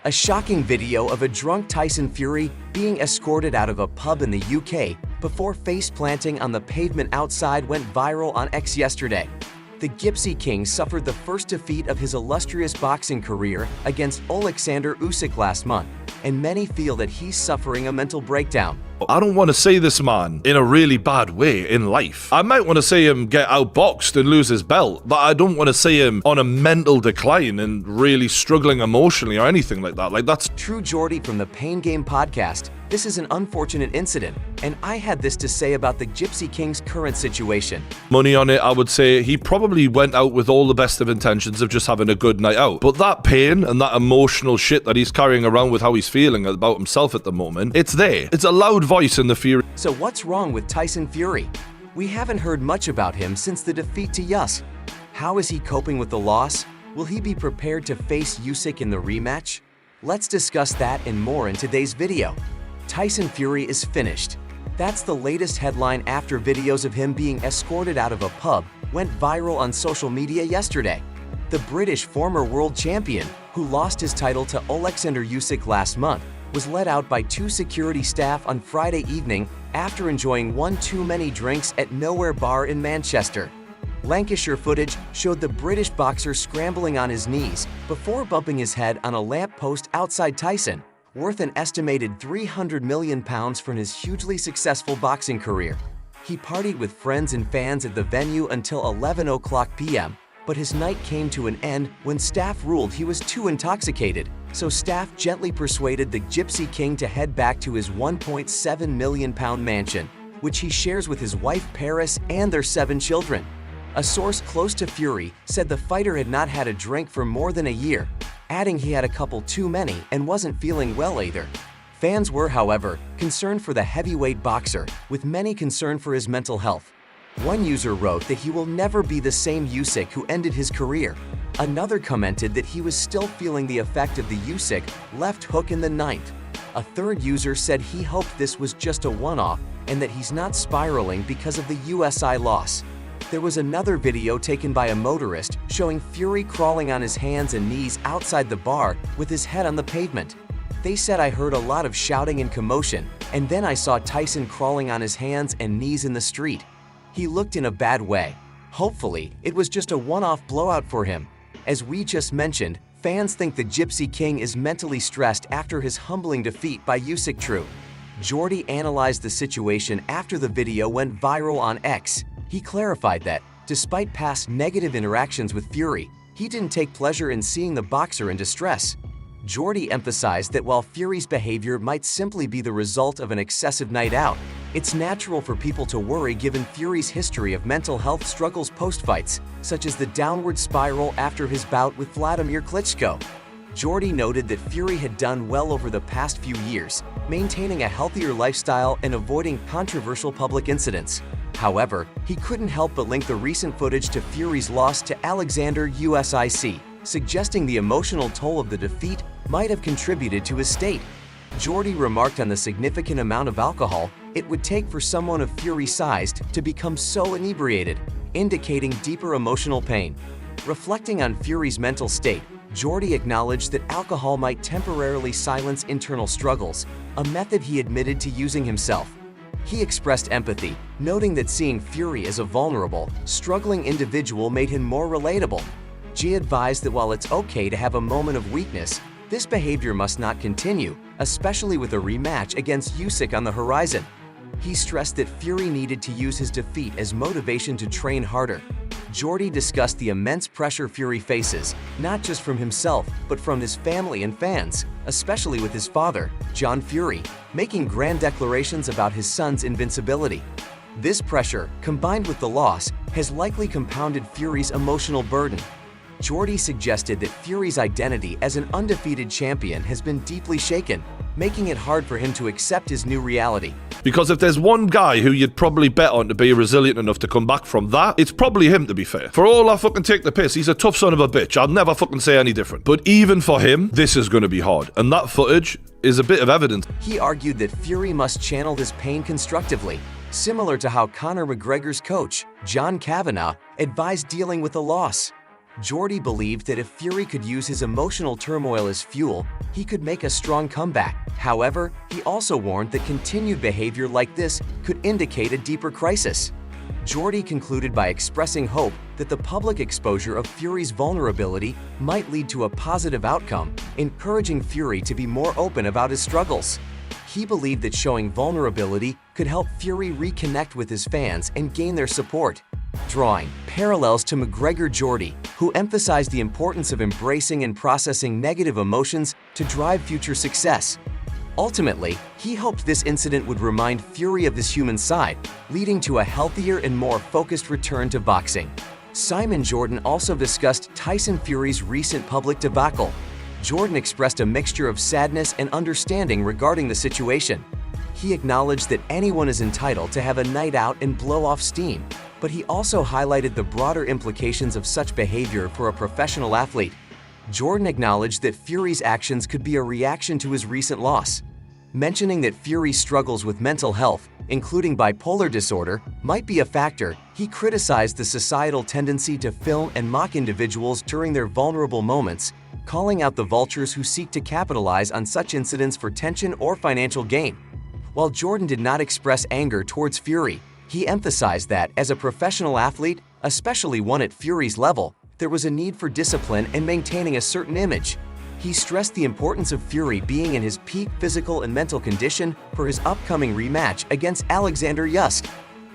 A shocking video of a drunk Tyson Fury being escorted out of a pub in the UK before face-planting on the pavement outside went viral on X yesterday. The Gypsy King suffered the first defeat of his illustrious boxing career against Oleksandr Usyk last month, and many feel that he's suffering a mental breakdown. I don't want to see this man in a really bad way in life. I might want to see him get outboxed and lose his belt, but I don't want to see him on a mental decline and really struggling emotionally or anything like that. That's True Geordie from the Pain Game podcast. This is an unfortunate incident, and I had this to say about the Gypsy King's current situation. Money on it, I would say he probably went out with all the best of intentions of just having a good night out. But that pain and that emotional shit that he's carrying around with how he's feeling about himself at the moment, it's there. It's a loud voice in the Fury. So what's wrong with Tyson Fury? We haven't heard much about him since the defeat to Usyk. How is he coping with the loss? Will he be prepared to face Usyk in the rematch? Let's discuss that and more in today's video. Tyson Fury is finished. That's the latest headline after videos of him being escorted out of a pub went viral on social media yesterday. The British former world champion, who lost his title to Oleksandr Usyk last month, was let out by two security staff on Friday evening after enjoying one too many drinks at Nowhere Bar in Manchester. Lancashire footage showed the British boxer scrambling on his knees before bumping his head on a lamp post outside Tyson, worth an estimated £300 million for his hugely successful boxing career. He partied with friends and fans at the venue until 11:00 p.m., but his night came to an end when staff ruled he was too intoxicated, so staff gently persuaded the Gypsy King to head back to his £1.7 million mansion, which he shares with his wife Paris and their 7 children. A source close to Fury said the fighter had not had a drink for more than a year, adding he had a couple too many and wasn't feeling well either. Fans were, however, concerned for the heavyweight boxer, with many concerned for his mental health. One user wrote that he will never be the same Usyk who ended his career. Another commented that he was still feeling the effect of the Usyk left hook in the 9th. A third user said he hoped this was just a one-off and that he's not spiraling because of the USI loss. There was another video taken by a motorist showing Fury crawling on his hands and knees outside the bar with his head on the pavement. They said, "I heard a lot of shouting and commotion, and then I saw Tyson crawling on his hands and knees in the street. He looked in a bad way. Hopefully, it was just a one-off blowout for him." As we just mentioned, fans think the Gypsy King is mentally stressed after his humbling defeat by Usyk. True Geordie analyzed the situation after the video went viral on X. He clarified that, despite past negative interactions with Fury, he didn't take pleasure in seeing the boxer in distress. Geordie emphasized that while Fury's behavior might simply be the result of an excessive night out, it's natural for people to worry given Fury's history of mental health struggles post-fights, such as the downward spiral after his bout with Vladimir Klitschko. Geordie noted that Fury had done well over the past few years, maintaining a healthier lifestyle and avoiding controversial public incidents. However, he couldn't help but link the recent footage to Fury's loss to Oleksandr Usyk, suggesting the emotional toll of the defeat might have contributed to his state. Geordie remarked on the significant amount of alcohol it would take for someone of Fury's size to become so inebriated, indicating deeper emotional pain. Reflecting on Fury's mental state, Geordie acknowledged that alcohol might temporarily silence internal struggles, a method he admitted to using himself. He expressed empathy, noting that seeing Fury as a vulnerable, struggling individual made him more relatable. He advised that while it's okay to have a moment of weakness, this behavior must not continue, especially with a rematch against Usyk on the horizon. He stressed that Fury needed to use his defeat as motivation to train harder. Geordie discussed the immense pressure Fury faces, not just from himself, but from his family and fans, especially with his father, John Fury, making grand declarations about his son's invincibility. This pressure, combined with the loss, has likely compounded Fury's emotional burden. Jordy suggested that Fury's identity as an undefeated champion has been deeply shaken, making it hard for him to accept his new reality. Because if there's one guy who you'd probably bet on to be resilient enough to come back from that, it's probably him, to be fair. For all I fucking take the piss, he's a tough son of a bitch. I'll never fucking say any different. But even for him, this is going to be hard. And that footage is a bit of evidence. He argued that Fury must channel this pain constructively, similar to how Conor McGregor's coach, John Kavanagh, advised dealing with a loss. Jordy believed that if Fury could use his emotional turmoil as fuel, he could make a strong comeback. However, he also warned that continued behavior like this could indicate a deeper crisis. Jordy concluded by expressing hope that the public exposure of Fury's vulnerability might lead to a positive outcome, encouraging Fury to be more open about his struggles. He believed that showing vulnerability could help Fury reconnect with his fans and gain their support, drawing parallels to McGregor-Jordy, who emphasized the importance of embracing and processing negative emotions to drive future success. Ultimately, he hoped this incident would remind Fury of his human side, leading to a healthier and more focused return to boxing. Simon Jordan also discussed Tyson Fury's recent public debacle. Jordan expressed a mixture of sadness and understanding regarding the situation. He acknowledged that anyone is entitled to have a night out and blow off steam, but he also highlighted the broader implications of such behavior for a professional athlete. Jordan acknowledged that Fury's actions could be a reaction to his recent loss. Mentioning that Fury struggles with mental health, including bipolar disorder, might be a factor, he criticized the societal tendency to film and mock individuals during their vulnerable moments, calling out the vultures who seek to capitalize on such incidents for tension or financial gain. While Jordan did not express anger towards Fury, he emphasized that, as a professional athlete, especially one at Fury's level, there was a need for discipline and maintaining a certain image. He stressed the importance of Fury being in his peak physical and mental condition for his upcoming rematch against Oleksandr Usyk.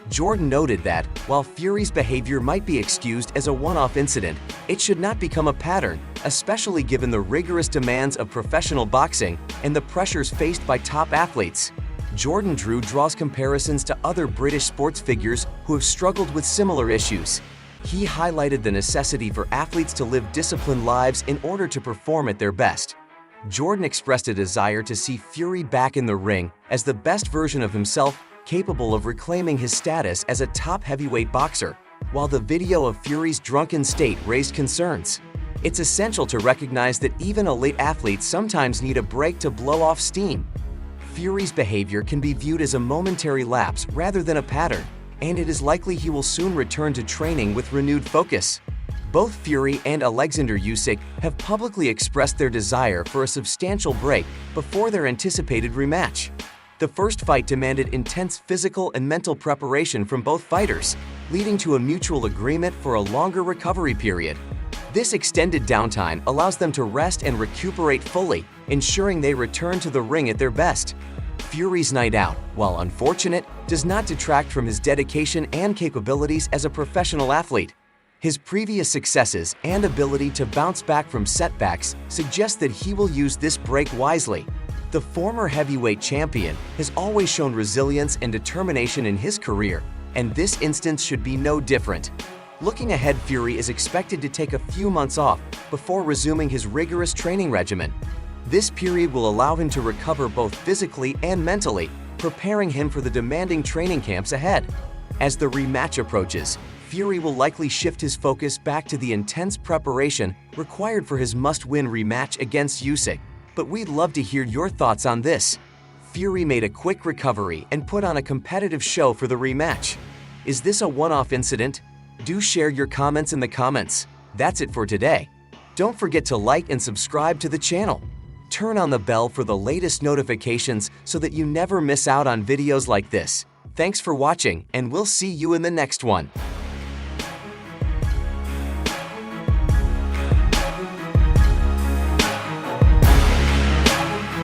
Jordan noted that, while Fury's behavior might be excused as a one-off incident, it should not become a pattern, especially given the rigorous demands of professional boxing and the pressures faced by top athletes. Jordan draws comparisons to other British sports figures who have struggled with similar issues. He highlighted the necessity for athletes to live disciplined lives in order to perform at their best. Jordan expressed a desire to see Fury back in the ring as the best version of himself, capable of reclaiming his status as a top heavyweight boxer, while the video of Fury's drunken state raised concerns. It's essential to recognize that even elite athletes sometimes need a break to blow off steam. Fury's behavior can be viewed as a momentary lapse rather than a pattern, and it is likely he will soon return to training with renewed focus. Both Fury and Oleksandr Usyk have publicly expressed their desire for a substantial break before their anticipated rematch. The first fight demanded intense physical and mental preparation from both fighters, leading to a mutual agreement for a longer recovery period. This extended downtime allows them to rest and recuperate fully, ensuring they return to the ring at their best. Fury's night out, while unfortunate, does not detract from his dedication and capabilities as a professional athlete. His previous successes and ability to bounce back from setbacks suggest that he will use this break wisely. The former heavyweight champion has always shown resilience and determination in his career, and this instance should be no different. Looking ahead, Fury is expected to take a few months off before resuming his rigorous training regimen. This period will allow him to recover both physically and mentally, preparing him for the demanding training camps ahead. As the rematch approaches, Fury will likely shift his focus back to the intense preparation required for his must-win rematch against Usyk. But we'd love to hear your thoughts on this. Fury made a quick recovery and put on a competitive show for the rematch. Is this a one-off incident? Do share your comments in the comments. That's it for today. Don't forget to like and subscribe to the channel. Turn on the bell for the latest notifications so that you never miss out on videos like this. Thanks for watching, and we'll see you in the next one.